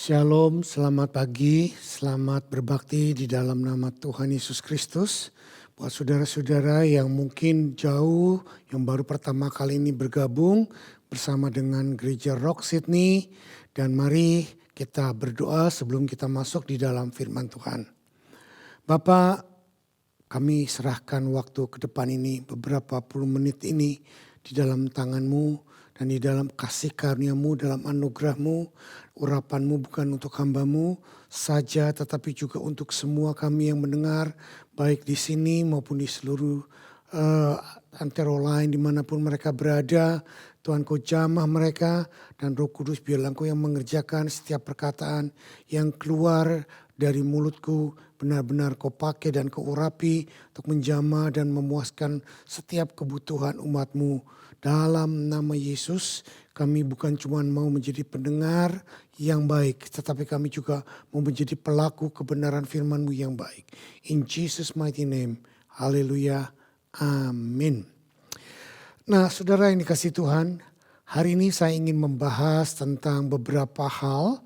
Shalom, selamat pagi, selamat berbakti di dalam nama Tuhan Yesus Kristus. Buat saudara-saudara yang mungkin jauh, yang baru pertama kali ini bergabung bersama dengan Gereja Rock Sydney. Dan mari kita berdoa sebelum kita masuk di dalam firman Tuhan. Bapak, kami serahkan waktu ke depan ini, beberapa puluh menit ini di dalam tangan-Mu. Dan di dalam kasih karunia-Mu, dalam anugerah-Mu, urapan-Mu bukan untuk hamba-Mu saja, tetapi juga untuk semua kami yang mendengar, baik di sini maupun di seluruh antero lain dimanapun mereka berada. Tuhan, Kau jamah mereka, dan Roh Kudus biarlah Engkau yang mengerjakan setiap perkataan yang keluar dari mulutku, benar-benar Kau pakai dan Kau urapi untuk menjamah dan memuaskan setiap kebutuhan umat-Mu. Dalam nama Yesus, kami bukan cuma mau menjadi pendengar yang baik, tetapi kami juga mau menjadi pelaku kebenaran firman-Mu yang baik. In Jesus mighty name, haleluya, amin. Nah, saudara yang dikasihi Tuhan, hari ini saya ingin membahas tentang beberapa hal,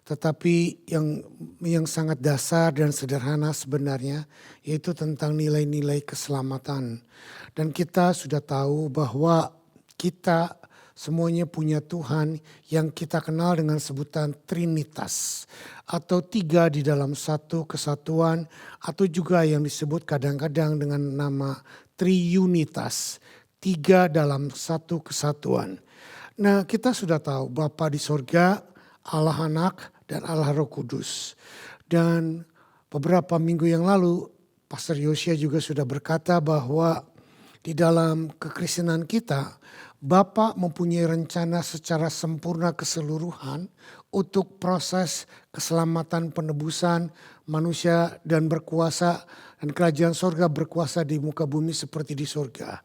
tetapi yang sangat dasar dan sederhana sebenarnya, yaitu tentang nilai-nilai keselamatan. Dan kita sudah tahu bahwa kita semuanya punya Tuhan yang kita kenal dengan sebutan Trinitas, atau tiga di dalam satu kesatuan, atau juga yang disebut kadang-kadang dengan nama Triunitas, tiga dalam satu kesatuan. Nah, kita sudah tahu Bapa di sorga, Allah Anak, dan Allah Roh Kudus. Dan beberapa minggu yang lalu Pastor Yosia juga sudah berkata bahwa di dalam kekristenan kita, Bapa mempunyai rencana secara sempurna keseluruhan untuk proses keselamatan penebusan manusia dan berkuasa, dan kerajaan sorga berkuasa di muka bumi seperti di sorga.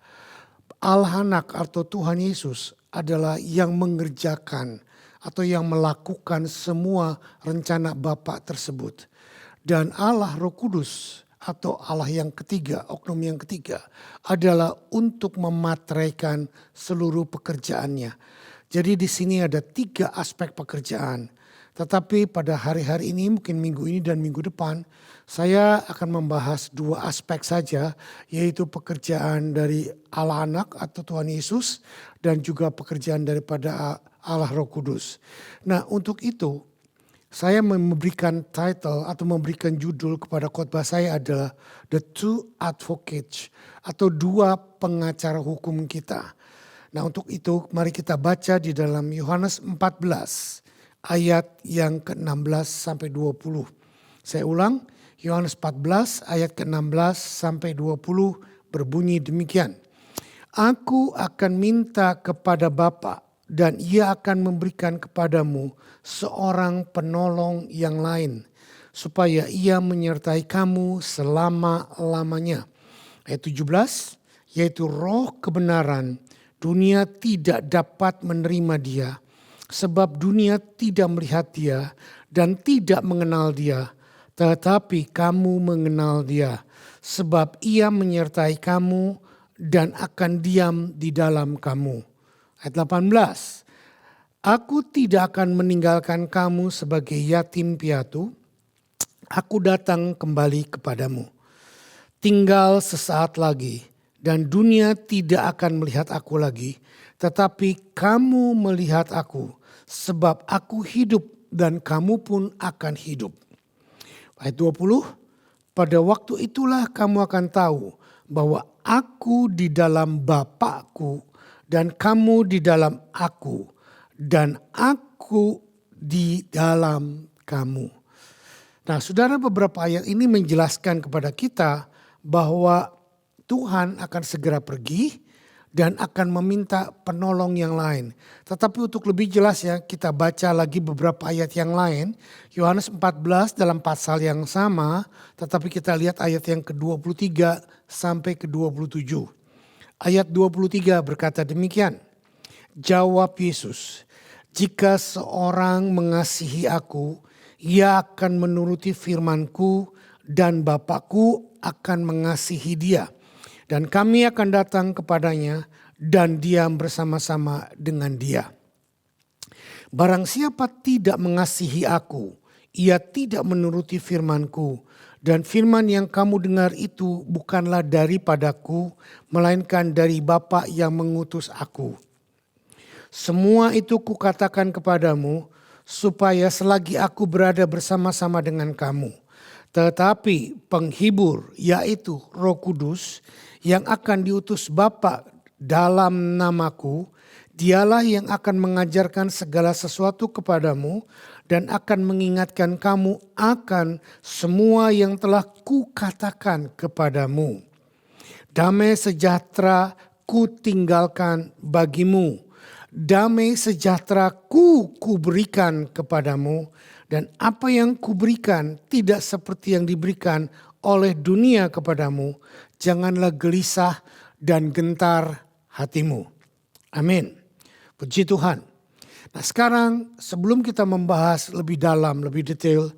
Allah Anak atau Tuhan Yesus adalah yang mengerjakan atau yang melakukan semua rencana Bapa tersebut. Dan Allah Roh Kudus atau Allah yang ketiga, oknum yang ketiga, adalah untuk memateraikan seluruh pekerjaannya. Jadi di sini ada tiga aspek pekerjaan. Tetapi pada hari-hari ini, mungkin minggu ini dan minggu depan, saya akan membahas dua aspek saja, yaitu pekerjaan dari Allah Anak atau Tuhan Yesus, dan juga pekerjaan daripada Allah Roh Kudus. Nah, untuk itu saya memberikan title atau memberikan judul kepada khotbah saya adalah The Two Advocates, atau dua pengacara hukum kita. Nah, untuk itu mari kita baca di dalam Yohanes 14 ayat yang ke-16 sampai 20. Saya ulang, Yohanes 14 ayat ke-16 sampai 20 berbunyi demikian. Aku akan minta kepada Bapa, dan Ia akan memberikan kepadamu seorang penolong yang lain, supaya Ia menyertai kamu selama-lamanya. Ayat 17, yaitu Roh kebenaran. Dunia tidak dapat menerima Dia, sebab dunia tidak melihat Dia dan tidak mengenal Dia. Tetapi kamu mengenal Dia, sebab Ia menyertai kamu dan akan diam di dalam kamu. Ayat 18, aku tidak akan meninggalkan kamu sebagai yatim piatu, aku datang kembali kepadamu. Tinggal sesaat lagi, dan dunia tidak akan melihat aku lagi, tetapi kamu melihat aku, sebab aku hidup dan kamu pun akan hidup. Ayat 20, pada waktu itulah kamu akan tahu bahwa aku di dalam Bapa-Ku, dan kamu di dalam aku, dan aku di dalam kamu. Nah, saudara, beberapa ayat ini menjelaskan kepada kita bahwa Tuhan akan segera pergi dan akan meminta penolong yang lain. Tetapi untuk lebih jelas ya, kita baca lagi beberapa ayat yang lain. Yohanes 14 dalam pasal yang sama, tetapi kita lihat ayat yang ke-23 sampai ke-27. Ayat 23 berkata demikian. Jawab Yesus, jika seorang mengasihi aku, ia akan menuruti firman-Ku, dan Bapa-Ku akan mengasihi dia. Dan kami akan datang kepadanya dan diam bersama-sama dengan dia. Barang siapa tidak mengasihi aku, ia tidak menuruti firman-Ku. Dan firman yang kamu dengar itu bukanlah daripadaku, melainkan dari Bapa yang mengutus aku. Semua itu kukatakan kepadamu, supaya selagi aku berada bersama-sama dengan kamu. Tetapi penghibur, yaitu Roh Kudus, yang akan diutus Bapa dalam namaku, dialah yang akan mengajarkan segala sesuatu kepadamu dan akan mengingatkan kamu akan semua yang telah kukatakan kepadamu. Damai sejahtera ku tinggalkan bagimu. Damai sejahtera ku berikan kepadamu. Dan apa yang kuberikan tidak seperti yang diberikan oleh dunia kepadamu. Janganlah gelisah dan gentar hatimu. Amin. Puji Tuhan. Nah sekarang sebelum kita membahas lebih dalam, lebih detail,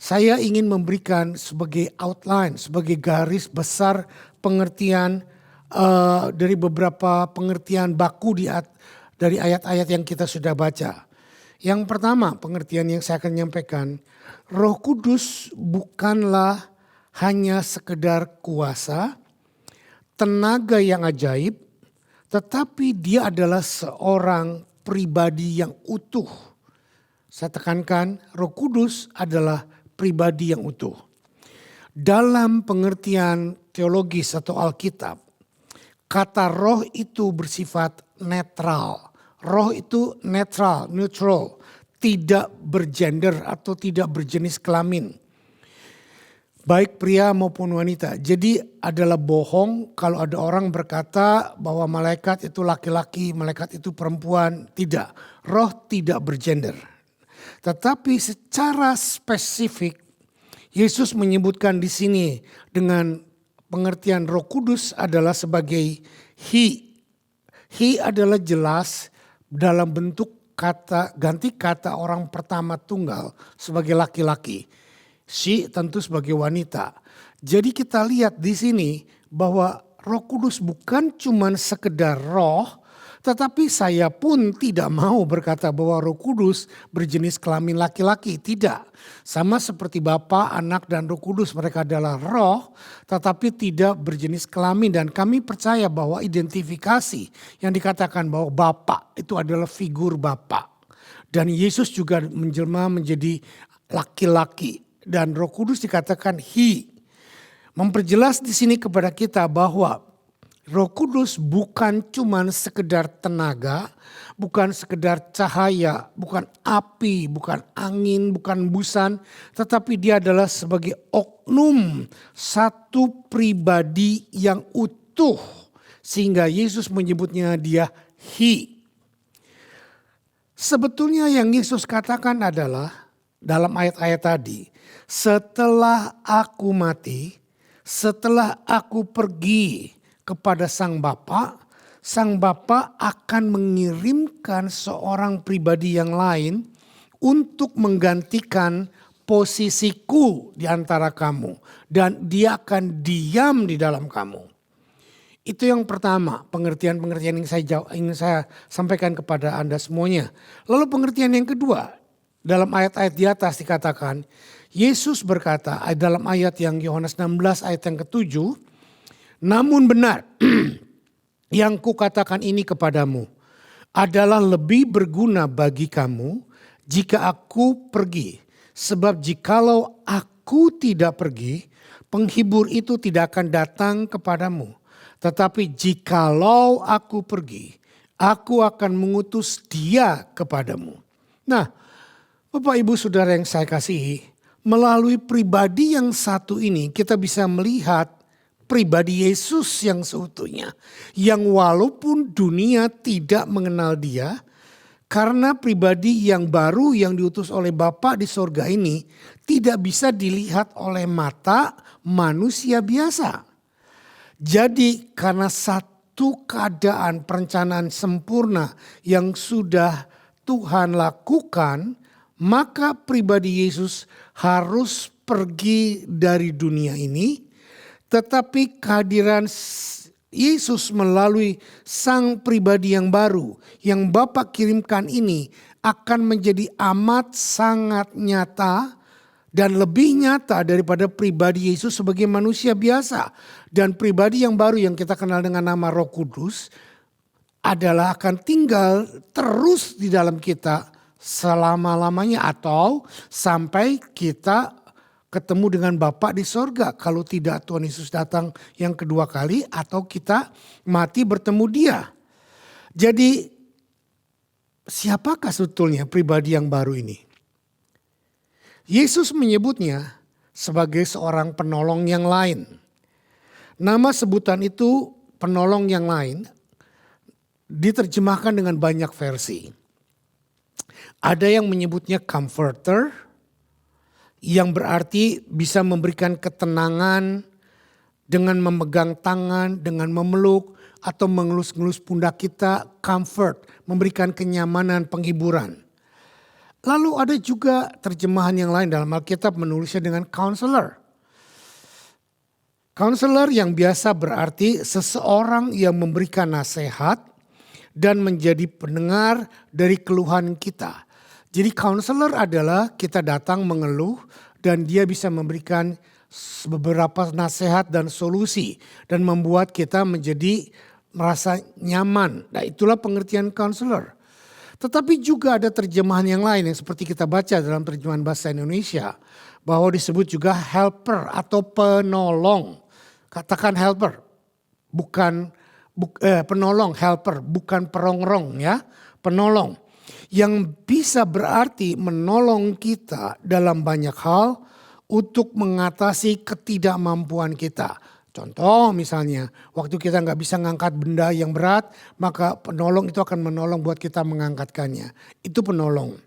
saya ingin memberikan sebagai outline, sebagai garis besar pengertian dari beberapa pengertian baku dari ayat-ayat yang kita sudah baca. Yang pertama pengertian yang saya akan nyampaikan, Roh Kudus bukanlah hanya sekedar kuasa, tenaga yang ajaib, tetapi dia adalah seorang pribadi yang utuh. Saya tekankan, Roh Kudus adalah pribadi yang utuh. Dalam pengertian teologis atau Alkitab, kata roh itu bersifat netral. Roh itu neutral, tidak bergender atau tidak berjenis kelamin. Baik pria maupun wanita. Jadi adalah bohong kalau ada orang berkata bahwa malaikat itu laki-laki, malaikat itu perempuan. Tidak, roh tidak bergender. Tetapi secara spesifik Yesus menyebutkan di sini dengan pengertian Roh Kudus adalah sebagai He. He adalah jelas dalam bentuk kata ganti kata orang pertama tunggal sebagai laki-laki. She tentu sebagai wanita. Jadi kita lihat di sini bahwa Roh Kudus bukan cuma sekedar roh, tetapi saya pun tidak mau berkata bahwa Roh Kudus berjenis kelamin laki-laki. Tidak. Sama seperti Bapa, Anak dan Roh Kudus, mereka adalah roh tetapi tidak berjenis kelamin. Dan kami percaya bahwa identifikasi yang dikatakan bahwa Bapa itu adalah figur Bapa. Dan Yesus juga menjelma menjadi laki-laki. Dan Roh Kudus dikatakan He. Memperjelas di sini kepada kita bahwa Roh Kudus bukan cuma sekedar tenaga, bukan sekedar cahaya, bukan api, bukan angin, bukan busan, tetapi dia adalah sebagai oknum, satu pribadi yang utuh. Sehingga Yesus menyebutnya dia He. Sebetulnya yang Yesus katakan adalah dalam ayat-ayat tadi, setelah aku mati, setelah aku pergi kepada Sang Bapa akan mengirimkan seorang pribadi yang lain untuk menggantikan posisiku di antara kamu. Dan dia akan diam di dalam kamu. Itu yang pertama, pengertian-pengertian yang ingin saya sampaikan kepada Anda semuanya. Lalu pengertian yang kedua, dalam ayat-ayat di atas dikatakan, Yesus berkata dalam ayat yang Yohanes 16 ayat yang ke-7, namun benar yang kukatakan ini kepadamu adalah lebih berguna bagi kamu jika aku pergi. Sebab jikalau aku tidak pergi, penghibur itu tidak akan datang kepadamu. Tetapi jikalau aku pergi, aku akan mengutus dia kepadamu. Nah, Bapak Ibu Saudara yang saya kasihi, melalui pribadi yang satu ini kita bisa melihat pribadi Yesus yang seutuhnya. Yang walaupun dunia tidak mengenal dia, karena pribadi yang baru yang diutus oleh Bapa di sorga ini tidak bisa dilihat oleh mata manusia biasa. Jadi karena satu keadaan perencanaan sempurna yang sudah Tuhan lakukan, maka pribadi Yesus harus pergi dari dunia ini. Tetapi kehadiran Yesus melalui sang pribadi yang baru yang Bapa kirimkan ini akan menjadi amat sangat nyata dan lebih nyata daripada pribadi Yesus sebagai manusia biasa. Dan pribadi yang baru yang kita kenal dengan nama Roh Kudus adalah akan tinggal terus di dalam kita selama-lamanya atau sampai kita ketemu dengan Bapa di sorga. Kalau tidak Tuhan Yesus datang yang kedua kali atau kita mati bertemu Dia. Jadi siapakah sebetulnya pribadi yang baru ini? Yesus menyebutnya sebagai seorang penolong yang lain. Nama sebutan itu penolong yang lain diterjemahkan dengan banyak versi. Ada yang menyebutnya comforter, yang berarti bisa memberikan ketenangan dengan memegang tangan, dengan memeluk atau mengelus-ngelus pundak kita, comfort, memberikan kenyamanan, penghiburan. Lalu ada juga terjemahan yang lain dalam Alkitab menulisnya dengan counselor. Counselor yang biasa berarti seseorang yang memberikan nasihat dan menjadi pendengar dari keluhan kita. Jadi counselor adalah kita datang mengeluh dan dia bisa memberikan beberapa nasihat dan solusi dan membuat kita menjadi merasa nyaman. Nah, itulah pengertian counselor. Tetapi juga ada terjemahan yang lain yang seperti kita baca dalam terjemahan bahasa Indonesia. Bahwa disebut juga helper atau penolong. Katakan helper, penolong, helper, bukan perongrong ya. Penolong. Yang bisa berarti menolong kita dalam banyak hal untuk mengatasi ketidakmampuan kita. Contoh misalnya waktu kita nggak bisa ngangkat benda yang berat, maka penolong itu akan menolong buat kita mengangkatkannya. Itu penolong.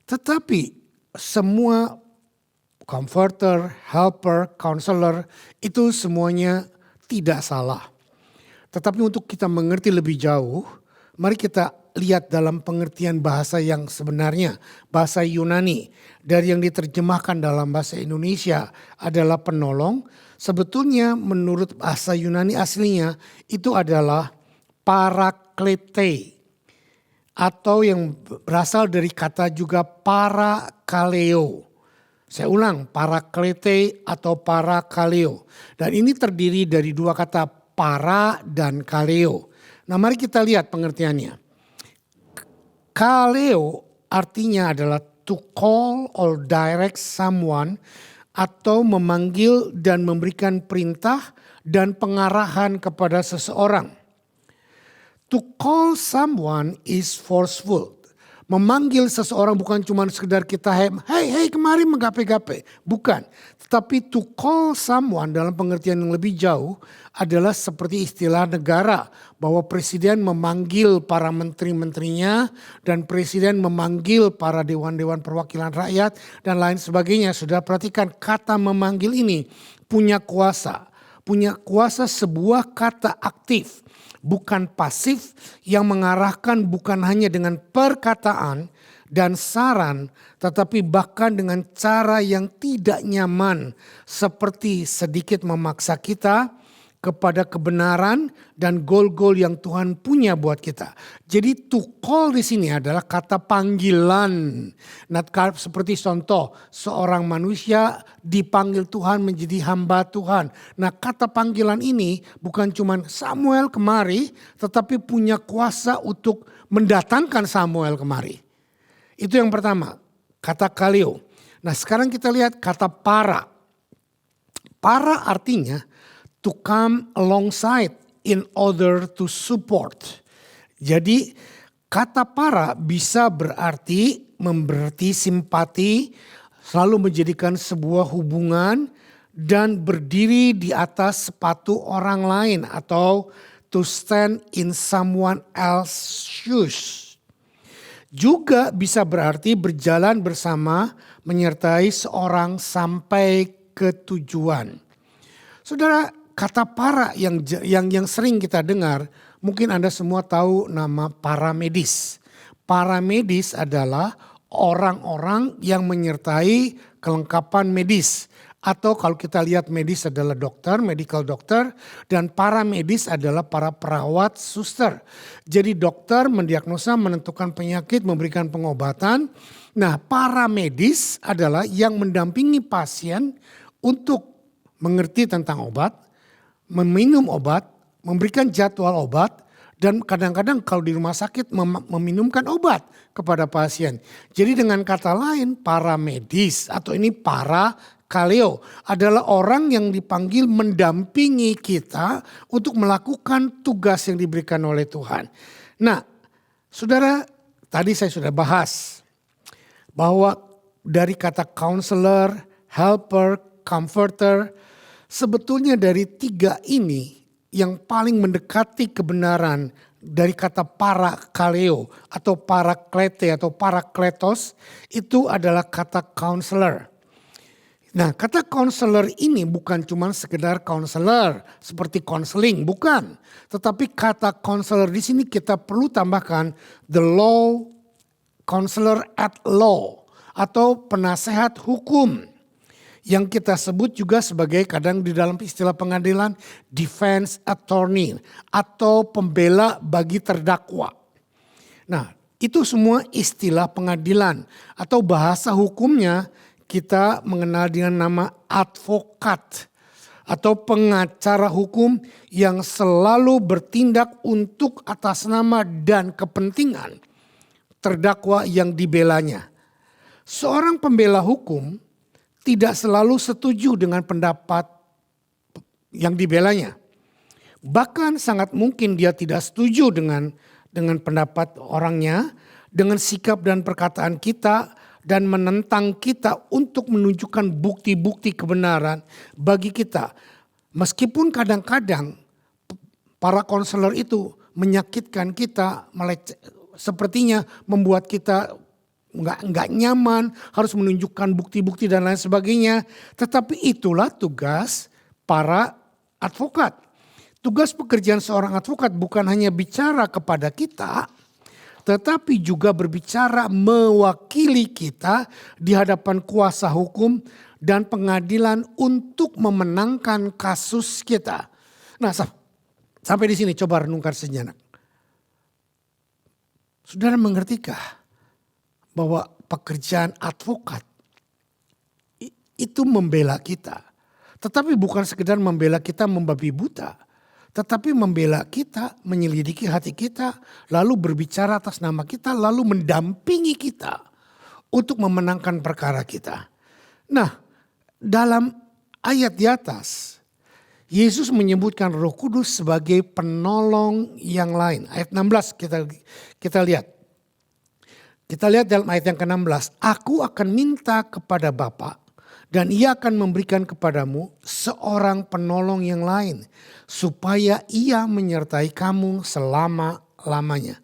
Tetapi semua comforter, helper, counselor itu semuanya tidak salah. Tetapi untuk kita mengerti lebih jauh, mari kita lihat dalam pengertian bahasa yang sebenarnya, bahasa Yunani. Dari yang diterjemahkan dalam bahasa Indonesia adalah penolong. Sebetulnya menurut bahasa Yunani aslinya itu adalah paraklete. Atau yang berasal dari kata juga parakaleo. Saya ulang, paraklete atau parakaleo. Dan ini terdiri dari dua kata para dan kaleo. Nah mari kita lihat pengertiannya. Kaleo artinya adalah to call or direct someone atau memanggil dan memberikan perintah dan pengarahan kepada seseorang. To call someone is forceful. Memanggil seseorang bukan cuma sekedar kita hey kemari menggape-gape. Bukan. Tetapi to call someone dalam pengertian yang lebih jauh adalah seperti istilah negara. Bahwa presiden memanggil para menteri-menterinya dan presiden memanggil para dewan-dewan perwakilan rakyat dan lain sebagainya. Sudah perhatikan kata memanggil ini punya kuasa. Punya kuasa sebuah kata aktif. Bukan pasif yang mengarahkan bukan hanya dengan perkataan dan saran, tetapi bahkan dengan cara yang tidak nyaman seperti sedikit memaksa kita kepada kebenaran dan goal-goal yang Tuhan punya buat kita. Jadi to call di sini adalah kata panggilan. Nah, seperti contoh seorang manusia dipanggil Tuhan menjadi hamba Tuhan. Nah, kata panggilan ini bukan cuma Samuel kemari, tetapi punya kuasa untuk mendatangkan Samuel kemari. Itu yang pertama, kata kaleo. Nah, sekarang kita lihat kata para. Para artinya to come alongside in order to support. Jadi kata para bisa berarti memberi simpati, selalu menjadikan sebuah hubungan dan berdiri di atas sepatu orang lain atau to stand in someone else's shoes. Juga bisa berarti berjalan bersama menyertai seorang sampai ke tujuan. Saudara, kata para yang sering kita dengar, mungkin Anda semua tahu nama paramedis. Paramedis adalah orang-orang yang menyertai kelengkapan medis. Atau kalau kita lihat medis adalah dokter, medical dokter, dan paramedis adalah para perawat, suster. Jadi dokter mendiagnosa, menentukan penyakit, memberikan pengobatan. Nah, paramedis adalah yang mendampingi pasien untuk mengerti tentang obat, meminum obat, memberikan jadwal obat, dan kadang-kadang kalau di rumah sakit meminumkan obat kepada pasien. Jadi dengan kata lain, paramedis atau ini para kaleo adalah orang yang dipanggil mendampingi kita untuk melakukan tugas yang diberikan oleh Tuhan. Nah, saudara, tadi saya sudah bahas bahwa dari kata counselor, helper, comforter, sebetulnya dari tiga ini yang paling mendekati kebenaran dari kata para kaleo atau para klete atau para kletos itu adalah kata counselor. Nah, kata counselor ini bukan cuma sekedar counselor seperti counseling, bukan. Tetapi kata counselor di sini kita perlu tambahkan the law counselor at law atau penasehat hukum. Yang kita sebut juga sebagai kadang di dalam istilah pengadilan defense attorney atau pembela bagi terdakwa. Nah, itu semua istilah pengadilan atau bahasa hukumnya kita mengenal dengan nama advokat atau pengacara hukum yang selalu bertindak untuk atas nama dan kepentingan terdakwa yang dibelanya. Seorang pembela hukum tidak selalu setuju dengan pendapat yang dibelanya. Bahkan sangat mungkin dia tidak setuju dengan pendapat orangnya, dengan sikap dan perkataan kita, dan menentang kita untuk menunjukkan bukti-bukti kebenaran bagi kita. Meskipun kadang-kadang para konselor itu menyakitkan kita, sepertinya membuat kita nggak nyaman, harus menunjukkan bukti-bukti dan lain sebagainya. Tetapi itulah tugas para advokat. Tugas pekerjaan seorang advokat bukan hanya bicara kepada kita, tetapi juga berbicara mewakili kita di hadapan kuasa hukum dan pengadilan untuk memenangkan kasus kita. Nah, sampai di sini coba renungkan sejenak. Saudara mengertikah bahwa pekerjaan advokat itu membela kita? Tetapi bukan sekedar membela kita membabi buta. Tetapi membela kita, menyelidiki hati kita, lalu berbicara atas nama kita, lalu mendampingi kita untuk memenangkan perkara kita. Nah, dalam ayat di atas, Yesus menyebutkan Roh Kudus sebagai penolong yang lain. Ayat 16 kita lihat. Kita lihat dalam ayat yang ke-16. Aku akan minta kepada Bapa dan ia akan memberikan kepadamu seorang penolong yang lain, supaya ia menyertai kamu selama-lamanya.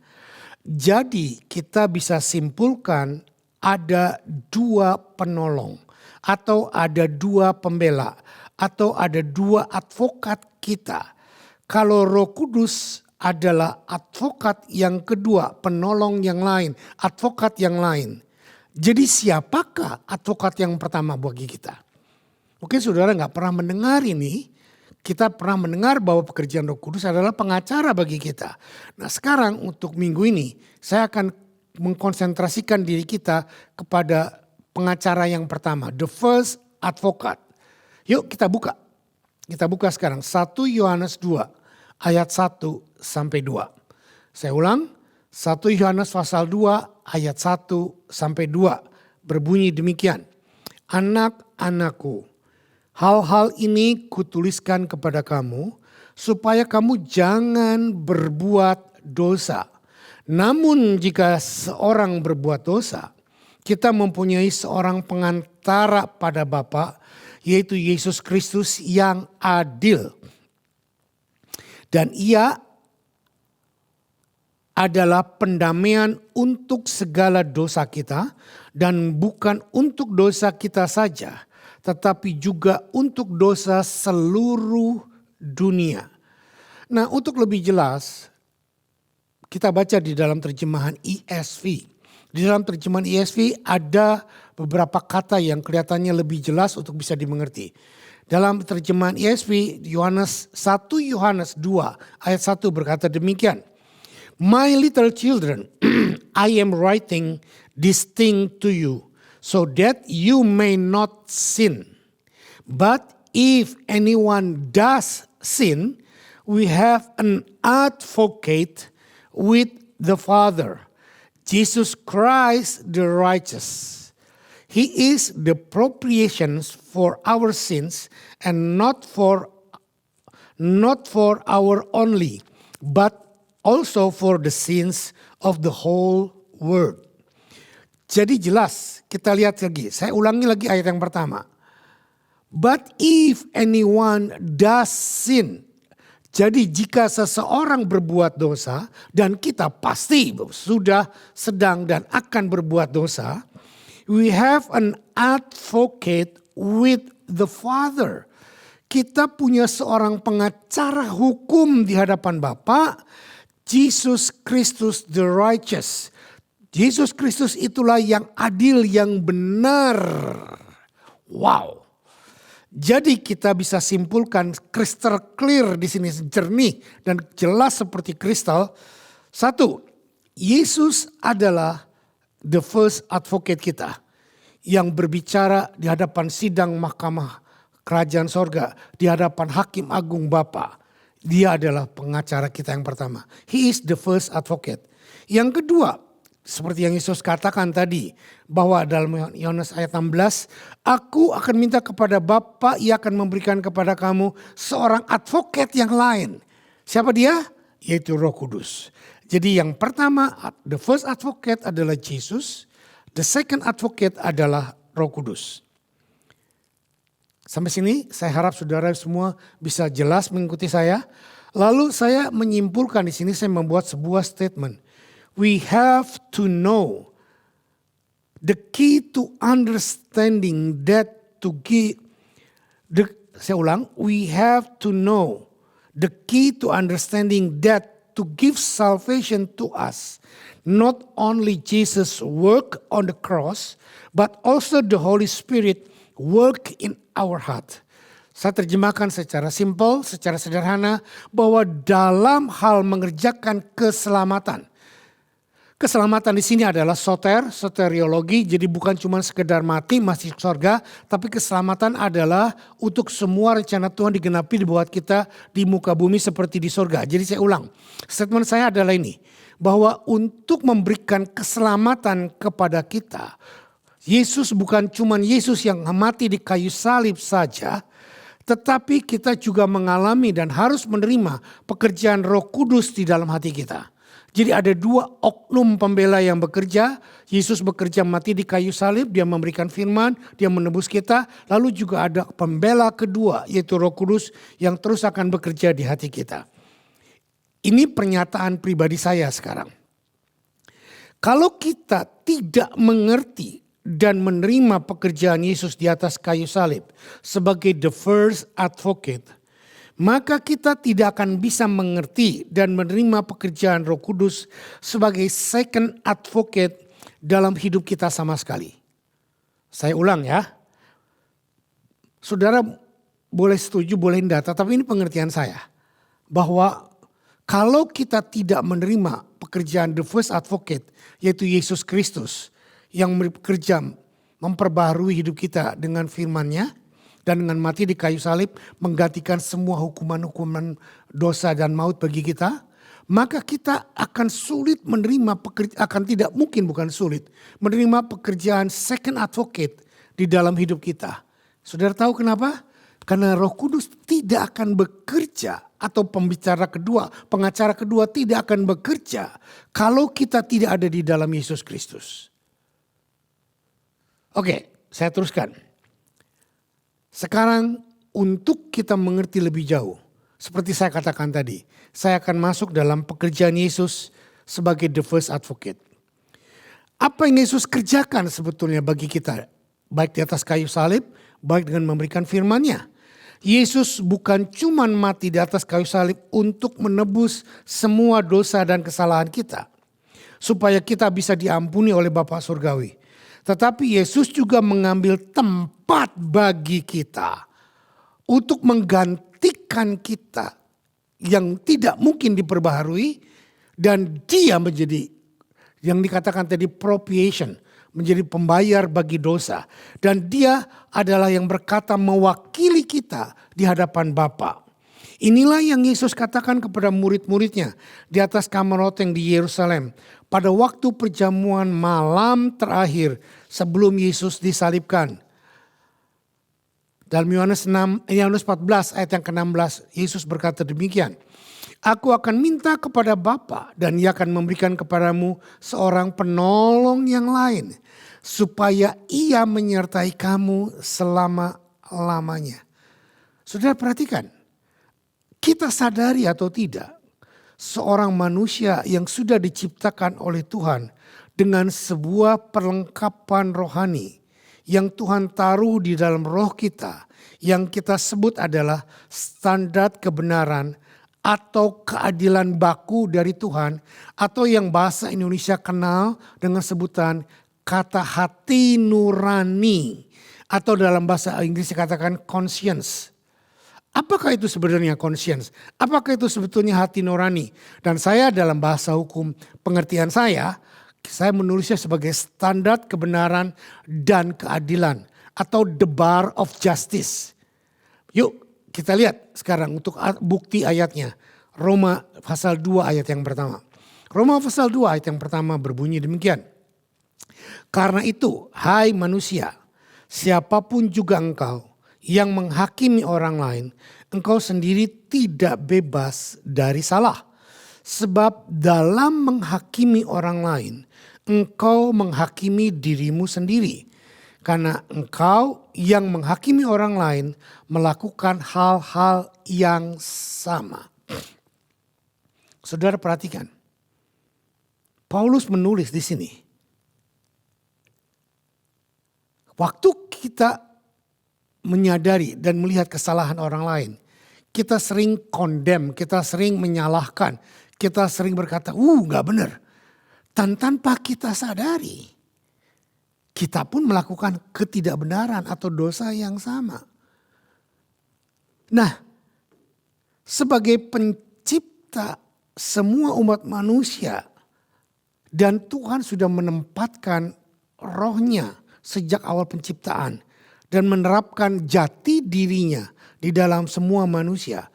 Jadi kita bisa simpulkan ada dua penolong, atau ada dua pembela, atau ada dua advokat kita. Kalau Roh Kudus adalah advokat yang kedua, penolong yang lain, advokat yang lain. Jadi siapakah advokat yang pertama bagi kita? Mungkin saudara gak pernah mendengar ini. Kita pernah mendengar bahwa pekerjaan Roh Kudus adalah pengacara bagi kita. Nah, sekarang untuk minggu ini saya akan mengkonsentrasikan diri kita kepada pengacara yang pertama. The first advocate. Yuk kita buka. Kita buka sekarang 1 Yohanes 2 ayat 1 sampai 2. Saya ulang. 1 Yohanes pasal 2 ayat 1 sampai 2 berbunyi demikian. Anak-anakku, hal-hal ini kutuliskan kepada kamu supaya kamu jangan berbuat dosa. Namun jika seorang berbuat dosa, kita mempunyai seorang pengantara pada Bapa, yaitu Yesus Kristus yang adil. Dan ia adalah pendamaian untuk segala dosa kita, dan bukan untuk dosa kita saja, tetapi juga untuk dosa seluruh dunia. Nah, untuk lebih jelas kita baca di dalam terjemahan ESV. Di dalam terjemahan ESV ada beberapa kata yang kelihatannya lebih jelas untuk bisa dimengerti. Dalam terjemahan ESV, 1 Yohanes 2 ayat 1 berkata demikian. My little children, I am writing this thing to you, so that you may not sin. But if anyone does sin, we have an advocate with the Father, Jesus Christ the righteous. He is the propitiation for our sins, and not for our only, but also for the sins of the whole world. Jadi jelas, kita lihat lagi. Saya ulangi lagi ayat yang pertama. But if anyone does sin. Jadi jika seseorang berbuat dosa, dan kita pasti sudah, sedang, dan akan berbuat dosa, we have an advocate with the Father. Kita punya seorang pengacara hukum di hadapan Bapa, Jesus Christus the righteous. Yesus Kristus itulah yang adil, yang benar. Wow. Jadi kita bisa simpulkan crystal clear di sini, jernih dan jelas seperti kristal. Satu, Yesus adalah the first advocate kita yang berbicara di hadapan sidang mahkamah kerajaan sorga, di hadapan hakim agung Bapa. Dia adalah pengacara kita yang pertama. He is the first advocate. Yang kedua, seperti yang Yesus katakan tadi, bahwa dalam Yohanes ayat 16, aku akan minta kepada Bapa, ia akan memberikan kepada kamu seorang advocate yang lain. Siapa dia? Yaitu Roh Kudus. Jadi yang pertama, the first advocate adalah Jesus. The second advocate adalah Roh Kudus. Sampai sini saya harap saudara semua bisa jelas mengikuti saya. Lalu saya menyimpulkan di sini, saya membuat sebuah statement. We have to know the key to understanding that to give. Saya ulang, we have to know the key to understanding that to give salvation to us, not only Jesus' work on the cross, but also the Holy Spirit work in our heart. Saya terjemahkan secara simpel, secara sederhana, bahwa dalam hal mengerjakan keselamatan. Keselamatan di sini adalah soteriologi, jadi bukan cuma sekedar mati masuk surga, tapi keselamatan adalah untuk semua rencana Tuhan digenapi buat kita di muka bumi seperti di surga. Jadi saya ulang, statement saya adalah ini, bahwa untuk memberikan keselamatan kepada kita, Yesus bukan cuma Yesus yang mati di kayu salib saja, tetapi kita juga mengalami dan harus menerima pekerjaan Roh Kudus di dalam hati kita. Jadi ada dua oknum pembela yang bekerja. Yesus bekerja mati di kayu salib, dia memberikan firman, dia menebus kita. Lalu juga ada pembela kedua, yaitu Roh Kudus yang terus akan bekerja di hati kita. Ini pernyataan pribadi saya sekarang. Kalau kita tidak mengerti dan menerima pekerjaan Yesus di atas kayu salib sebagai the first advocate, maka kita tidak akan bisa mengerti dan menerima pekerjaan Roh Kudus sebagai second advocate dalam hidup kita sama sekali. Saya ulang ya. Saudara boleh setuju, boleh tidak, tapi ini pengertian saya. Bahwa kalau kita tidak menerima pekerjaan the first advocate, yaitu Yesus Kristus yang bekerja memperbaharui hidup kita dengan firman-Nya, dan dengan mati di kayu salib menggantikan semua hukuman-hukuman dosa dan maut bagi kita, maka kita akan sulit menerima tidak mungkin bukan sulit menerima pekerjaan second advocate di dalam hidup kita. Saudara tahu kenapa? Karena Roh Kudus tidak akan bekerja, atau pengacara kedua tidak akan bekerja kalau kita tidak ada di dalam Yesus Kristus. Oke, saya teruskan. Sekarang untuk kita mengerti lebih jauh, seperti saya katakan tadi, saya akan masuk dalam pekerjaan Yesus sebagai the first advocate. Apa yang Yesus kerjakan sebetulnya bagi kita, baik di atas kayu salib, baik dengan memberikan firman-Nya. Yesus bukan cuma mati di atas kayu salib untuk menebus semua dosa dan kesalahan kita, supaya kita bisa diampuni oleh Bapa Surgawi. Tetapi Yesus juga mengambil tempat bagi kita untuk menggantikan kita yang tidak mungkin diperbaharui, dan dia menjadi yang dikatakan tadi propitiation, menjadi pembayar bagi dosa, dan dia adalah yang berkata mewakili kita di hadapan Bapa. Inilah yang Yesus katakan kepada murid-muridnya di atas kamar loteng di Yerusalem pada waktu perjamuan malam terakhir sebelum Yesus disalibkan. Dalam Yohanes 14 ayat yang ke-16, Yesus berkata demikian. Aku akan minta kepada Bapa dan Ia akan memberikan kepadamu seorang penolong yang lain, supaya Ia menyertai kamu selama-lamanya. Saudara perhatikan, kita sadari atau tidak, seorang manusia yang sudah diciptakan oleh Tuhan dengan sebuah perlengkapan rohani yang Tuhan taruh di dalam roh kita, yang kita sebut adalah standar kebenaran atau keadilan baku dari Tuhan, atau yang bahasa Indonesia kenal dengan sebutan kata hati nurani, atau dalam bahasa Inggris dikatakan conscience. Apakah itu sebenarnya conscience? Apakah itu sebetulnya hati nurani? Dan saya dalam bahasa hukum pengertian saya menulisnya sebagai standar kebenaran dan keadilan atau the bar of justice. Yuk kita lihat sekarang untuk bukti ayatnya. Roma pasal 2 ayat yang pertama. Roma pasal 2 ayat yang pertama berbunyi demikian. Karena itu, hai manusia, siapapun juga engkau yang menghakimi orang lain, engkau sendiri tidak bebas dari salah. Sebab dalam menghakimi orang lain, engkau menghakimi dirimu sendiri. Karena engkau yang menghakimi orang lain melakukan hal-hal yang sama. Saudara perhatikan, Paulus menulis di sini. Waktu kita menyadari dan melihat kesalahan orang lain, kita sering condemn, kita sering menyalahkan, kita sering berkata, gak benar. Dan tanpa kita sadari, kita pun melakukan ketidakbenaran atau dosa yang sama. Nah, sebagai pencipta semua umat manusia, dan Tuhan sudah menempatkan rohnya sejak awal penciptaan, dan menerapkan jati dirinya di dalam semua manusia.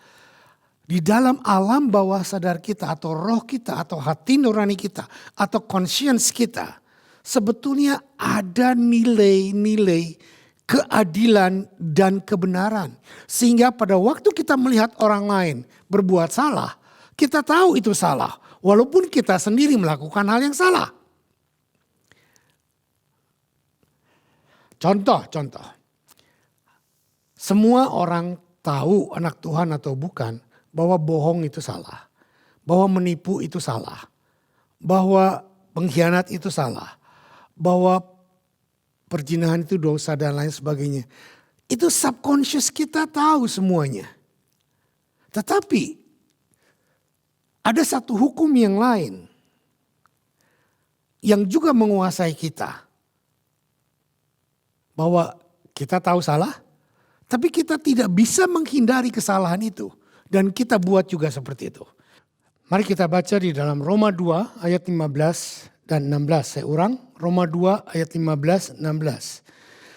Di dalam alam bawah sadar kita atau roh kita atau hati nurani kita atau conscience kita. Sebetulnya ada nilai-nilai keadilan dan kebenaran. Sehingga pada waktu kita melihat orang lain berbuat salah, kita tahu itu salah. Walaupun kita sendiri melakukan hal yang salah. Contoh. Semua orang tahu anak Tuhan atau bukan bahwa bohong itu salah. Bahwa menipu itu salah. Bahwa pengkhianat itu salah. Bahwa perzinahan itu dosa dan lain sebagainya. Itu subconscious kita tahu semuanya. Tetapi ada satu hukum yang lain yang juga menguasai kita. Bahwa kita tahu salah. Tapi kita tidak bisa menghindari kesalahan itu. Dan kita buat juga seperti itu. Mari kita baca di dalam Roma 2 ayat 15 dan 16. Saya ulang, Roma 2 ayat 15, 16.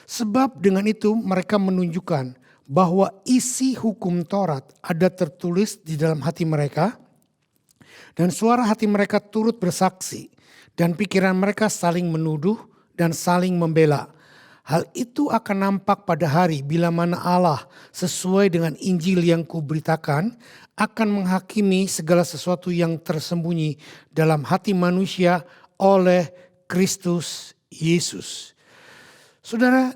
Sebab dengan itu mereka menunjukkan bahwa isi hukum Taurat ada tertulis di dalam hati mereka. Dan suara hati mereka turut bersaksi. Dan pikiran mereka saling menuduh dan saling membela. Hal itu akan nampak pada hari bila mana Allah sesuai dengan Injil yang kuberitakan akan menghakimi segala sesuatu yang tersembunyi dalam hati manusia oleh Kristus Yesus. Saudara,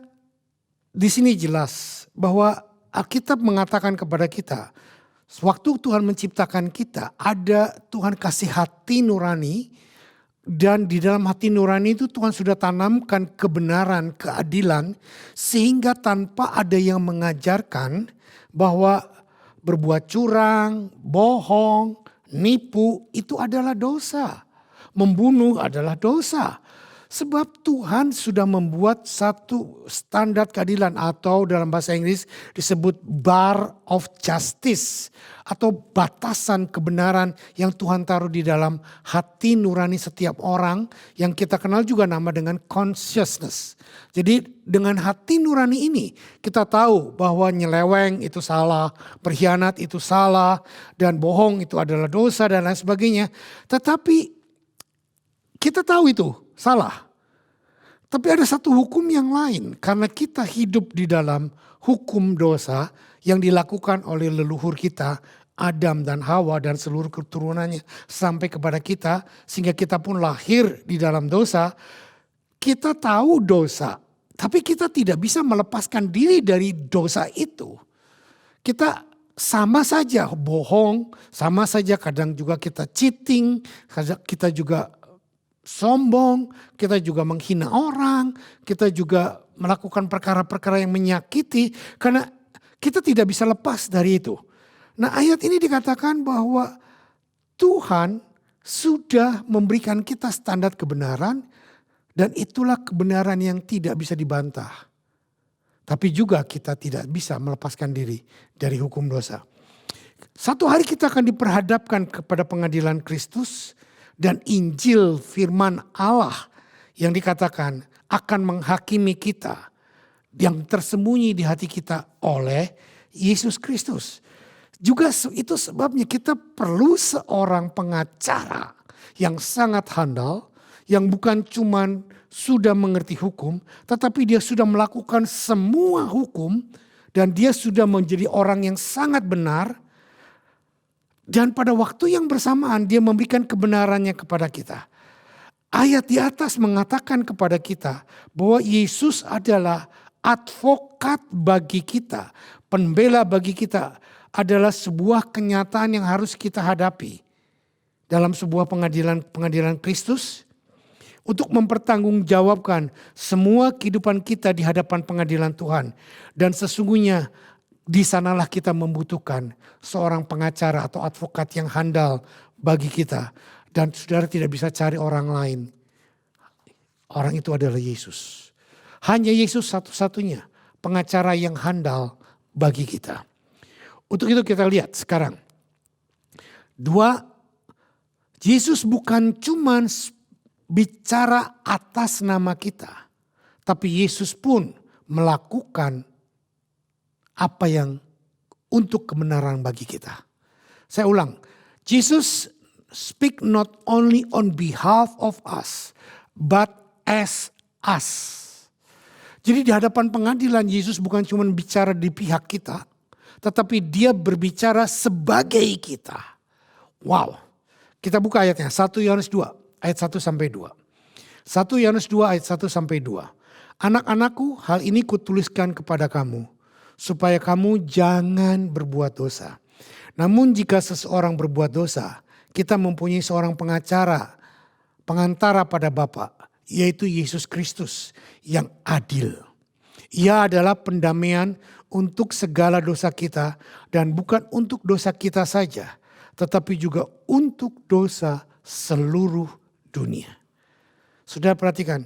di sini jelas bahwa Alkitab mengatakan kepada kita, waktu Tuhan menciptakan kita, ada Tuhan kasih hati nurani. Dan di dalam hati nurani itu Tuhan sudah tanamkan kebenaran, keadilan. Sehingga tanpa ada yang mengajarkan bahwa berbuat curang, bohong, nipu itu adalah dosa. Membunuh adalah dosa. Sebab Tuhan sudah membuat satu standar keadilan atau dalam bahasa Inggris disebut bar of justice atau batasan kebenaran yang Tuhan taruh di dalam hati nurani setiap orang yang kita kenal juga nama dengan consciousness. Jadi dengan hati nurani ini kita tahu bahwa nyeleweng itu salah, berkhianat itu salah, dan bohong itu adalah dosa dan lain sebagainya. Tetapi kita tahu itu salah. Tapi ada satu hukum yang lain karena kita hidup di dalam hukum dosa yang dilakukan oleh leluhur kita, Adam dan Hawa dan seluruh keturunannya sampai kepada kita sehingga kita pun lahir di dalam dosa. Kita tahu dosa, tapi kita tidak bisa melepaskan diri dari dosa itu. Kita sama saja bohong, sama saja kadang juga kita cheating, kita juga sombong, kita juga menghina orang, kita juga melakukan perkara-perkara yang menyakiti karena kita tidak bisa lepas dari itu. Nah, ayat ini dikatakan bahwa Tuhan sudah memberikan kita standar kebenaran dan itulah kebenaran yang tidak bisa dibantah. Tapi juga kita tidak bisa melepaskan diri dari hukum dosa. Satu hari kita akan diperhadapkan kepada pengadilan Kristus. Dan Injil firman Allah yang dikatakan akan menghakimi kita yang tersembunyi di hati kita oleh Yesus Kristus. Juga itu sebabnya kita perlu seorang pengacara yang sangat handal, yang bukan cuman sudah mengerti hukum, tetapi dia sudah melakukan semua hukum dan dia sudah menjadi orang yang sangat benar. Dan pada waktu yang bersamaan dia memberikan kebenarannya kepada kita. Ayat di atas mengatakan kepada kita bahwa Yesus adalah advokat bagi kita. Pembela bagi kita adalah sebuah kenyataan yang harus kita hadapi. Dalam sebuah pengadilan Kristus. Untuk mempertanggungjawabkan semua kehidupan kita di hadapan pengadilan Tuhan. Dan sesungguhnya di sanalah kita membutuhkan seorang pengacara atau advokat yang handal bagi kita. Dan saudara tidak bisa cari orang lain. Orang itu adalah Yesus. Hanya Yesus satu-satunya pengacara yang handal bagi kita. Untuk itu kita lihat sekarang. Yesus bukan cuma bicara atas nama kita. Tapi Yesus pun melakukan apa yang untuk kebenaran bagi kita. Saya ulang, Jesus speak not only on behalf of us, but as us. Jadi di hadapan pengadilan Yesus bukan cuma bicara di pihak kita, tetapi dia berbicara sebagai kita. Wow, kita buka ayatnya 1 Yohanes 2 ayat 1 sampai 2. 1 Yohanes 2 ayat 1 sampai 2. Anak-anakku, hal ini kutuliskan kepada kamu, supaya kamu jangan berbuat dosa. Namun jika seseorang berbuat dosa, kita mempunyai seorang pengantara pada Bapa, yaitu Yesus Kristus yang adil. Ia adalah pendamaian untuk segala dosa kita dan bukan untuk dosa kita saja, tetapi juga untuk dosa seluruh dunia. Saudara perhatikan,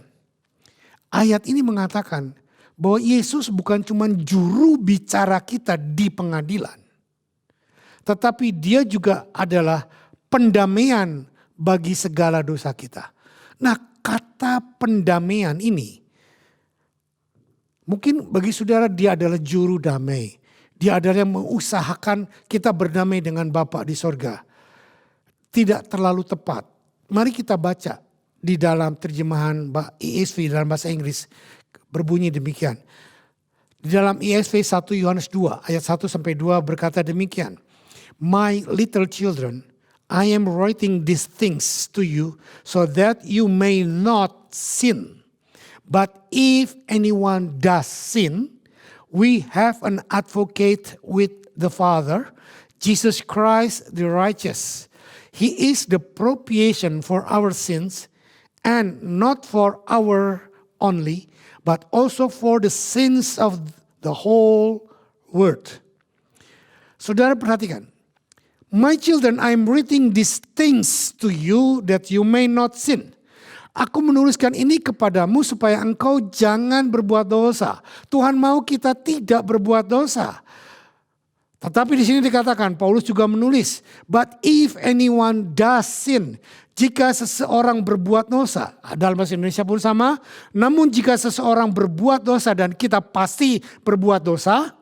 ayat ini mengatakan bahwa Yesus bukan cuma juru bicara kita di pengadilan. Tetapi dia juga adalah pendamaian bagi segala dosa kita. Nah, kata pendamaian ini, mungkin bagi saudara dia adalah juru damai. Dia adalah yang mengusahakan kita berdamai dengan Bapa di sorga. Tidak terlalu tepat. Mari kita baca di dalam terjemahan ESV dalam bahasa Inggris. Berbunyi demikian. Di dalam ESV 1 Yohanes 2 ayat 1 sampai 2 berkata demikian. My little children, I am writing these things to you so that you may not sin. But if anyone does sin, we have an advocate with the Father, Jesus Christ the righteous. He is the propitiation for our sins, and not for our only, but also for the sins of the whole world. Saudara perhatikan. My children, I am writing these things to you that you may not sin. Aku menuliskan ini kepadamu supaya engkau jangan berbuat dosa. Tuhan mau kita tidak berbuat dosa. Tetapi di sini dikatakan, Paulus juga menulis, but if anyone does sin, jika seseorang berbuat dosa, dalam bahasa Indonesia pun sama, namun jika seseorang berbuat dosa dan kita pasti berbuat dosa,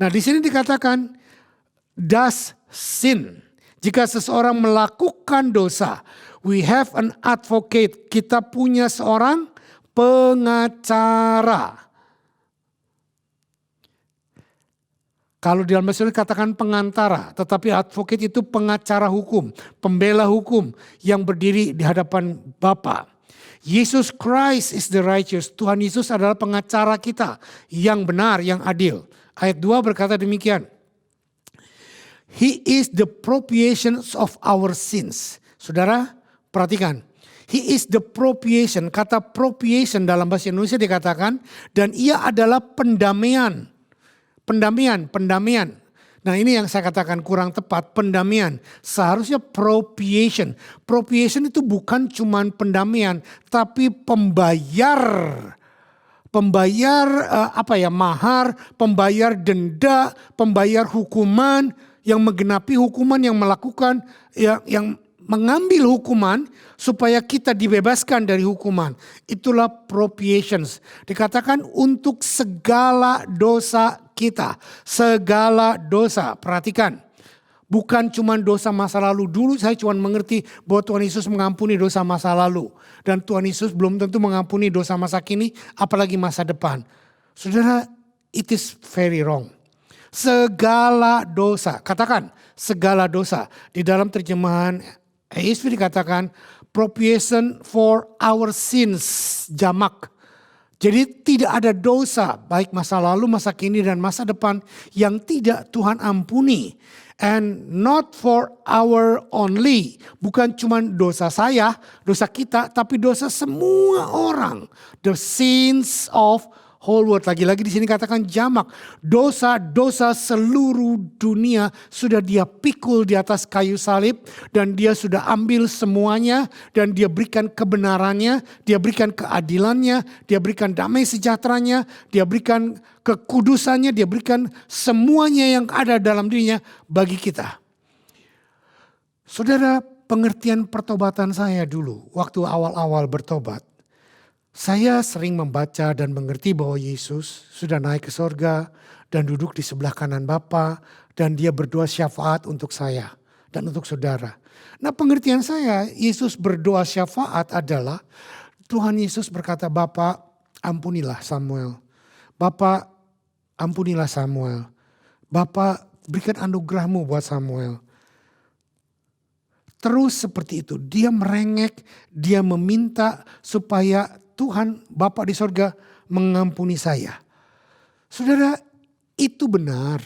nah di sini dikatakan, does sin. Jika seseorang melakukan dosa, we have an advocate, kita punya seorang pengacara. Kalau di dalam bahasa Indonesia katakan pengantara, tetapi advocate itu pengacara hukum, pembela hukum yang berdiri di hadapan Bapa. Jesus Christ is the righteous. Tuhan Yesus adalah pengacara kita yang benar, yang adil. Ayat 2 berkata demikian. He is the propitiation of our sins. Saudara, perhatikan. He is the propitiation. Kata propitiation dalam bahasa Indonesia dikatakan, dan ia adalah pendamaian. Pendamaian. Nah ini yang saya katakan kurang tepat, pendamaian. Seharusnya propitiation. Propitiation itu bukan cuma pendamaian, tapi pembayar mahar, pembayar denda, pembayar hukuman, yang menggenapi hukuman, yang melakukan, yang mengambil hukuman supaya kita dibebaskan dari hukuman. Itulah propitiations. Dikatakan untuk segala dosa kita. Segala dosa. Perhatikan. Bukan cuma dosa masa lalu. Dulu saya cuma mengerti bahwa Tuhan Yesus mengampuni dosa masa lalu. Dan Tuhan Yesus belum tentu mengampuni dosa masa kini, apalagi masa depan. Saudara, it is very wrong. Segala dosa. Katakan, segala dosa. Di dalam terjemahan ESV dikatakan propitiation for our sins, jamak. Jadi tidak ada dosa baik masa lalu, masa kini dan masa depan yang tidak Tuhan ampuni. And not for our only. Bukan cuma dosa saya, dosa kita, tapi dosa semua orang. The sins of whole world. Lagi-lagi di sini katakan jamak. Dosa-dosa seluruh dunia sudah dia pikul di atas kayu salib. Dan dia sudah ambil semuanya. Dan dia berikan kebenarannya. Dia berikan keadilannya. Dia berikan damai sejahteranya. Dia berikan kekudusannya. Dia berikan semuanya yang ada dalam dirinya bagi kita. Saudara, pengertian pertobatan saya dulu. Waktu awal-awal bertobat. Saya sering membaca dan mengerti bahwa Yesus sudah naik ke sorga dan duduk di sebelah kanan Bapa dan dia berdoa syafaat untuk saya dan untuk saudara. Nah pengertian saya, Yesus berdoa syafaat adalah Tuhan Yesus berkata, Bapa ampunilah Samuel. Bapa ampunilah Samuel. Bapa berikan anugerahmu buat Samuel. Terus seperti itu, dia merengek, dia meminta supaya Tuhan Bapa di sorga mengampuni saya. Saudara, itu benar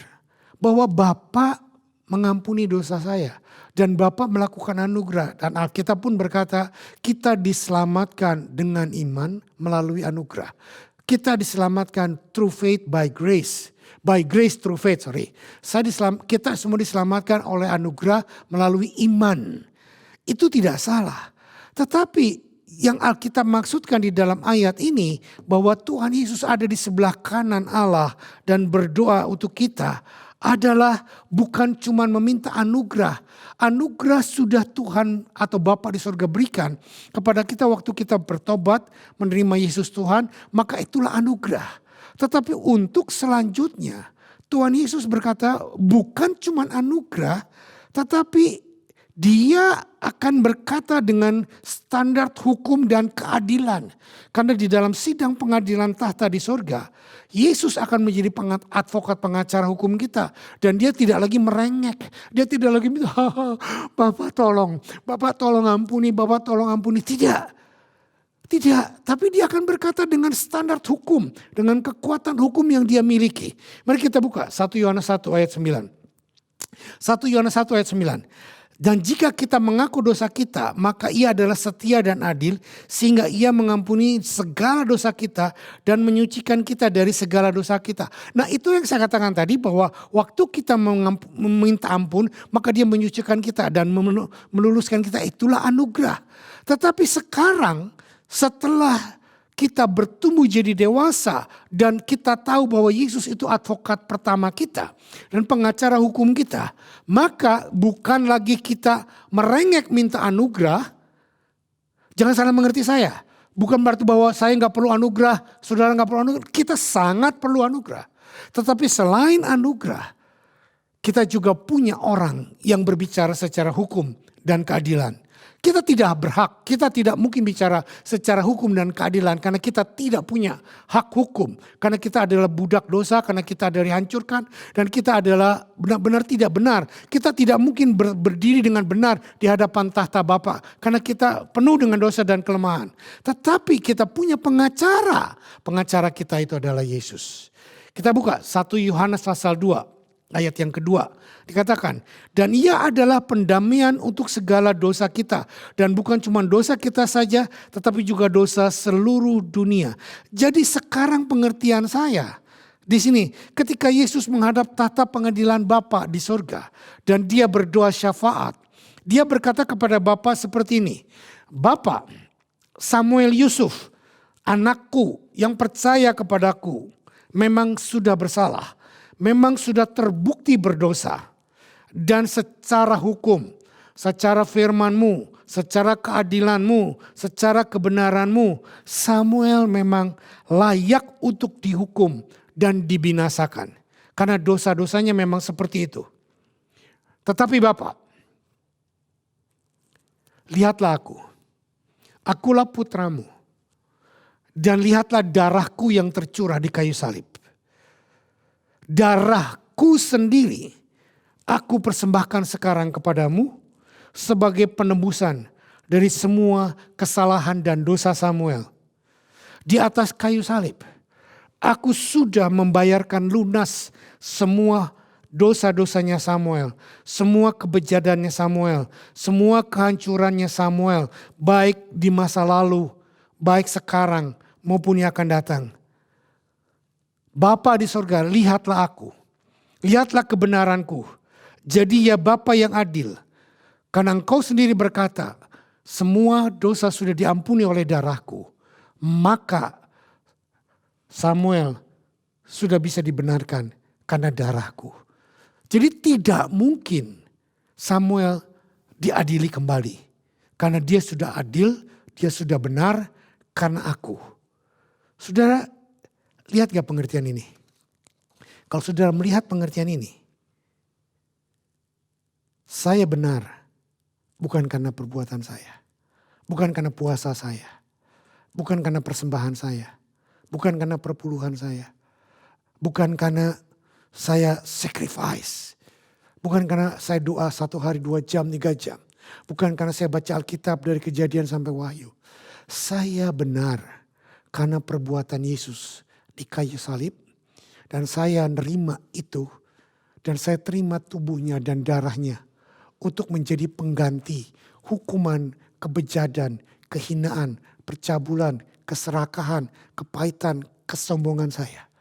bahwa Bapa mengampuni dosa saya. Dan Bapa melakukan anugerah. Dan Alkitab pun berkata kita diselamatkan dengan iman melalui anugerah. Kita diselamatkan through faith by grace. By grace through faith, kita semua diselamatkan oleh anugerah melalui iman. Itu tidak salah. Tetapi yang Alkitab maksudkan di dalam ayat ini bahwa Tuhan Yesus ada di sebelah kanan Allah dan berdoa untuk kita adalah bukan cuma meminta anugerah. Anugerah sudah Tuhan atau Bapa di sorga berikan kepada kita waktu kita bertobat menerima Yesus Tuhan, maka itulah anugerah. Tetapi untuk selanjutnya Tuhan Yesus berkata bukan cuma anugerah tetapi dia akan berkata dengan standar hukum dan keadilan. Karena di dalam sidang pengadilan tahta di sorga, Yesus akan menjadi advokat pengacara hukum kita. Dan dia tidak lagi merengek. Dia tidak lagi minta, Bapak tolong ampuni, Bapak tolong ampuni. Tidak. Tapi dia akan berkata dengan standar hukum. Dengan kekuatan hukum yang dia miliki. Mari kita buka 1 Yohanes 1 ayat 9. 1 Yohanes 1 ayat 9. Dan jika kita mengaku dosa kita, maka Ia adalah setia dan adil sehingga Ia mengampuni segala dosa kita dan menyucikan kita dari segala dosa kita. Nah, itu yang saya katakan tadi, bahwa waktu kita meminta ampun, maka Dia menyucikan kita dan meluluskan kita. Itulah anugerah. Tetapi sekarang setelah kita bertumbuh jadi dewasa dan kita tahu bahwa Yesus itu advokat pertama kita dan pengacara hukum kita, maka bukan lagi kita merengek minta anugerah. Jangan salah mengerti saya. Bukan berarti bahwa saya nggak perlu anugerah, saudara nggak perlu anugerah. Kita sangat perlu anugerah. Tetapi selain anugerah, kita juga punya orang yang berbicara secara hukum dan keadilan. Kita tidak berhak, kita tidak mungkin bicara secara hukum dan keadilan karena kita tidak punya hak hukum. Karena kita adalah budak dosa, karena kita adalah dihancurkan dan kita adalah benar-benar tidak benar. Kita tidak mungkin berdiri dengan benar di hadapan tahta Bapa karena kita penuh dengan dosa dan kelemahan. Tetapi kita punya pengacara. Pengacara kita itu adalah Yesus. Kita buka 1 Yohanes pasal 2. Ayat yang kedua dikatakan, dan Ia adalah pendamaian untuk segala dosa kita. Dan bukan cuma dosa kita saja, tetapi juga dosa seluruh dunia. Jadi sekarang pengertian saya di sini, ketika Yesus menghadap tahta pengadilan Bapa di sorga, dan Dia berdoa syafaat, Dia berkata kepada Bapa seperti ini, Bapa, Samuel Yusuf, anakku yang percaya kepadaku, memang sudah bersalah. Memang sudah terbukti berdosa. Dan secara hukum, secara firman-Mu, secara keadilan-Mu, secara kebenaran-Mu, Samuel memang layak untuk dihukum dan dibinasakan. Karena dosa-dosanya memang seperti itu. Tetapi Bapak, lihatlah aku. Akulah putramu. Dan lihatlah darahku yang tercurah di kayu salib. Darahku sendiri aku persembahkan sekarang kepadamu sebagai penebusan dari semua kesalahan dan dosa Samuel. Di atas kayu salib, aku sudah membayarkan lunas semua dosa-dosanya Samuel, semua kebejadannya Samuel, semua kehancurannya Samuel, baik di masa lalu, baik sekarang maupun yang akan datang. Bapa di sorga, lihatlah aku. Lihatlah kebenaranku. Jadi ya Bapa yang adil. Karena Engkau sendiri berkata, semua dosa sudah diampuni oleh darahku. Maka Samuel sudah bisa dibenarkan karena darahku. Jadi tidak mungkin Samuel diadili kembali. Karena dia sudah adil, dia sudah benar karena aku. Saudara, lihat gak pengertian ini? Kalau saudara melihat pengertian ini, saya benar bukan karena perbuatan saya. Bukan karena puasa saya. Bukan karena persembahan saya. Bukan karena perpuluhan saya. Bukan karena saya sacrifice. Bukan karena saya doa 1 hari 2 jam 3 jam. Bukan karena saya baca Alkitab dari Kejadian sampai Wahyu. Saya benar karena perbuatan Yesus di kayu salib, dan saya nerima itu, dan saya terima tubuhnya dan darahnya untuk menjadi pengganti hukuman, kebejadan, kehinaan, percabulan, keserakahan, kepahitan, kesombongan saya.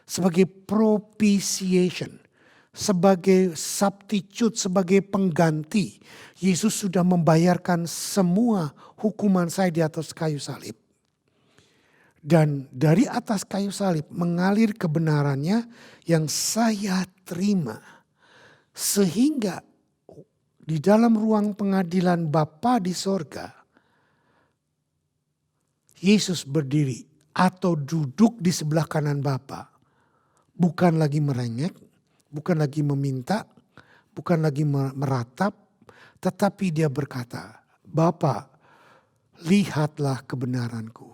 Sebagai propitiation, sebagai substitute, sebagai pengganti, Yesus sudah membayarkan semua hukuman saya di atas kayu salib. Dan dari atas kayu salib mengalir kebenarannya yang saya terima. Sehingga di dalam ruang pengadilan Bapa di sorga, Yesus berdiri atau duduk di sebelah kanan Bapa. Bukan lagi merengek, bukan lagi meminta, bukan lagi meratap. Tetapi dia berkata, Bapa, lihatlah kebenaranku.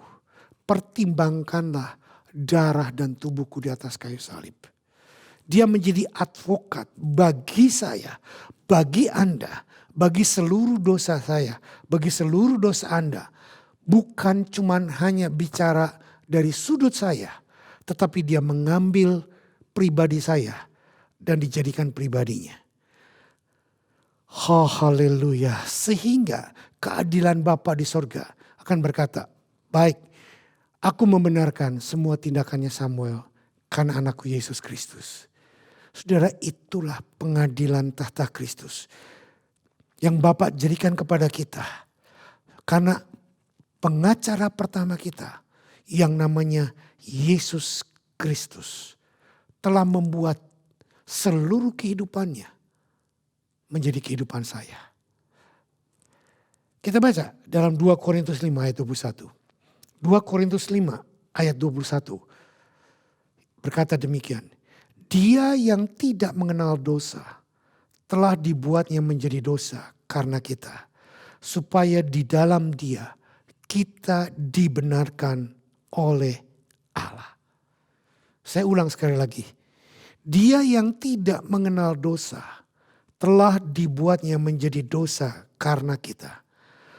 Pertimbangkanlah darah dan tubuhku di atas kayu salib. Dia menjadi advokat bagi saya, bagi Anda, bagi seluruh dosa saya, bagi seluruh dosa Anda. Bukan cuman hanya bicara dari sudut saya, tetapi dia mengambil pribadi saya dan dijadikan pribadinya. Haleluya. Sehingga keadilan Bapa di sorga akan berkata, baik, aku membenarkan semua tindakannya Samuel karena anakku Yesus Kristus. Saudara, itulah pengadilan tahta Kristus yang Bapa jadikan kepada kita. Karena pengacara pertama kita yang namanya Yesus Kristus telah membuat seluruh kehidupannya menjadi kehidupan saya. Kita baca dalam 2 Korintus 5 ayat 21. 2 Korintus 5 ayat 21 berkata demikian. Dia yang tidak mengenal dosa telah dibuatnya menjadi dosa karena kita. Supaya di dalam dia kita dibenarkan oleh Allah. Saya ulang sekali lagi. Dia yang tidak mengenal dosa telah dibuatnya menjadi dosa karena kita.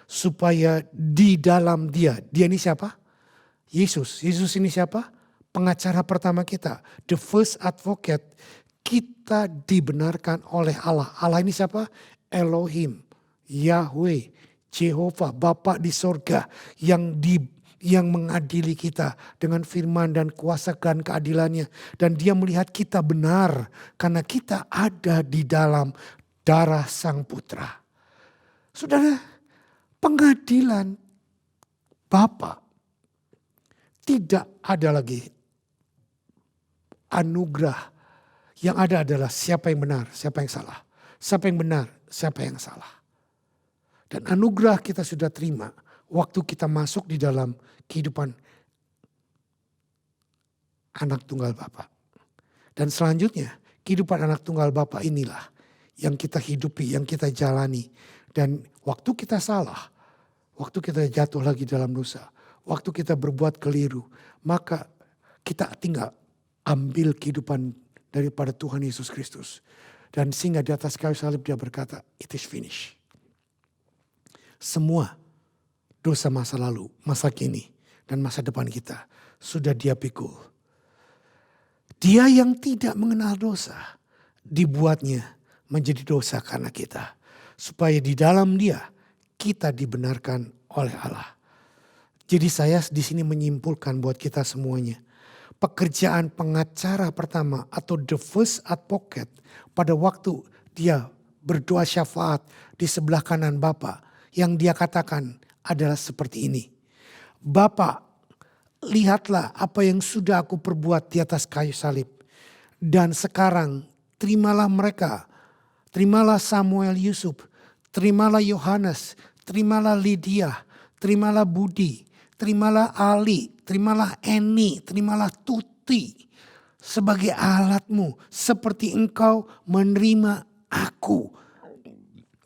Supaya di dalam dia ini siapa? Yesus. Yesus ini siapa? Pengacara pertama kita. The first advocate. Kita dibenarkan oleh Allah. Allah ini siapa? Elohim, Yahweh, Jehovah, Bapa di sorga yang mengadili kita dengan firman dan kuasa dan keadilannya. Dan dia melihat kita benar karena kita ada di dalam darah Sang Putra. Saudara, pengadilan Bapa tidak ada lagi anugerah. Yang ada adalah siapa yang benar, siapa yang salah. Siapa yang benar, siapa yang salah. Dan anugerah kita sudah terima waktu kita masuk di dalam kehidupan anak tunggal Bapa. Dan selanjutnya kehidupan anak tunggal Bapa inilah yang kita hidupi, yang kita jalani. Dan waktu kita salah, waktu kita jatuh lagi dalam dosa, waktu kita berbuat keliru, maka kita tinggal ambil kehidupan daripada Tuhan Yesus Kristus. Dan sehingga di atas kayu salib dia berkata, it is finished. Semua dosa masa lalu, masa kini, dan masa depan kita sudah dia pikul. Dia yang tidak mengenal dosa, dibuatnya menjadi dosa karena kita. Supaya di dalam dia kita dibenarkan oleh Allah. Jadi saya di sini menyimpulkan buat kita semuanya. Pekerjaan pengacara pertama atau the first advocate pada waktu dia berdoa syafaat di sebelah kanan Bapa yang dia katakan adalah seperti ini. Bapa, lihatlah apa yang sudah aku perbuat di atas kayu salib. Dan sekarang terimalah mereka. Terimalah Samuel Yusuf. Terimalah Yohanes. Terimalah Lydia. Terimalah Budi. Terimalah Ali. Terimalah Eni. Terimalah Tuti. Sebagai alatmu. Seperti engkau menerima aku.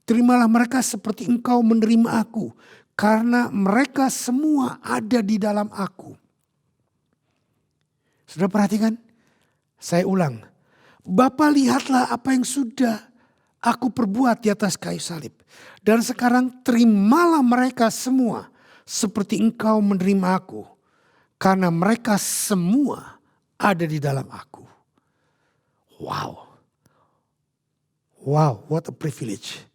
Terimalah mereka seperti engkau menerima aku. Karena mereka semua ada di dalam aku. Sudah perhatikan? Saya ulang. Bapa, lihatlah apa yang sudah aku perbuat di atas kayu salib. Dan sekarang terimalah mereka semua seperti engkau menerima aku. Karena mereka semua ada di dalam aku. Wow. Wow, what a privilege.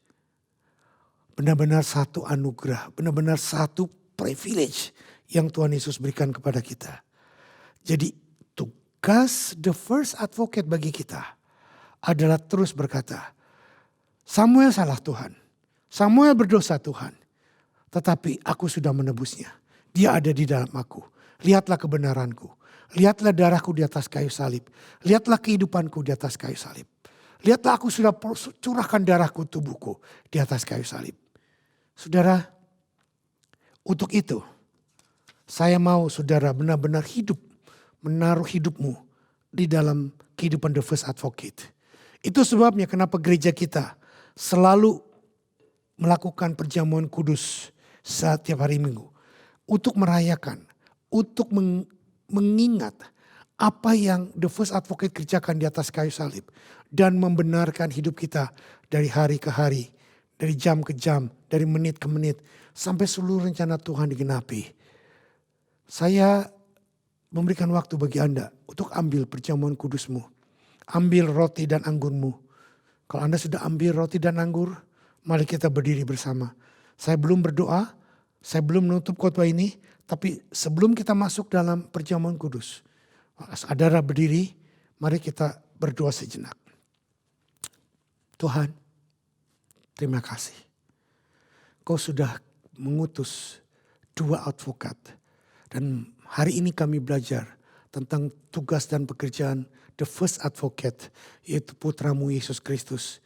Benar-benar satu anugerah, benar-benar satu privilege yang Tuhan Yesus berikan kepada kita. Jadi tugas the first advocate bagi kita adalah terus berkata, Samuel salah Tuhan, Samuel berdosa Tuhan, tetapi aku sudah menebusnya. Dia ada di dalam aku. Lihatlah kebenaranku, lihatlah darahku di atas kayu salib, lihatlah kehidupanku di atas kayu salib. Lihatlah aku sudah curahkan darahku tubuhku di atas kayu salib. Saudara, untuk itu saya mau saudara benar-benar hidup, menaruh hidupmu di dalam kehidupan the first advocate. Itu sebabnya kenapa gereja kita selalu melakukan perjamuan kudus setiap hari Minggu. Untuk merayakan, untuk mengingat apa yang the first advocate kerjakan di atas kayu salib. Dan membenarkan hidup kita dari hari ke hari, dari jam ke jam, dari menit ke menit. Sampai seluruh rencana Tuhan digenapi. Saya memberikan waktu bagi Anda untuk ambil perjamuan kudusmu. Ambil roti dan anggurmu. Kalau Anda sudah ambil roti dan anggur, Mari kita berdiri bersama. Saya belum berdoa, saya belum menutup khotbah ini, tapi sebelum kita masuk dalam perjamuan kudus, saudara berdiri, mari kita berdoa sejenak. Tuhan, terima kasih. Kau sudah mengutus 2 advokat. Dan hari ini kami belajar tentang tugas dan pekerjaan the first advocate, yaitu putramu Yesus Kristus,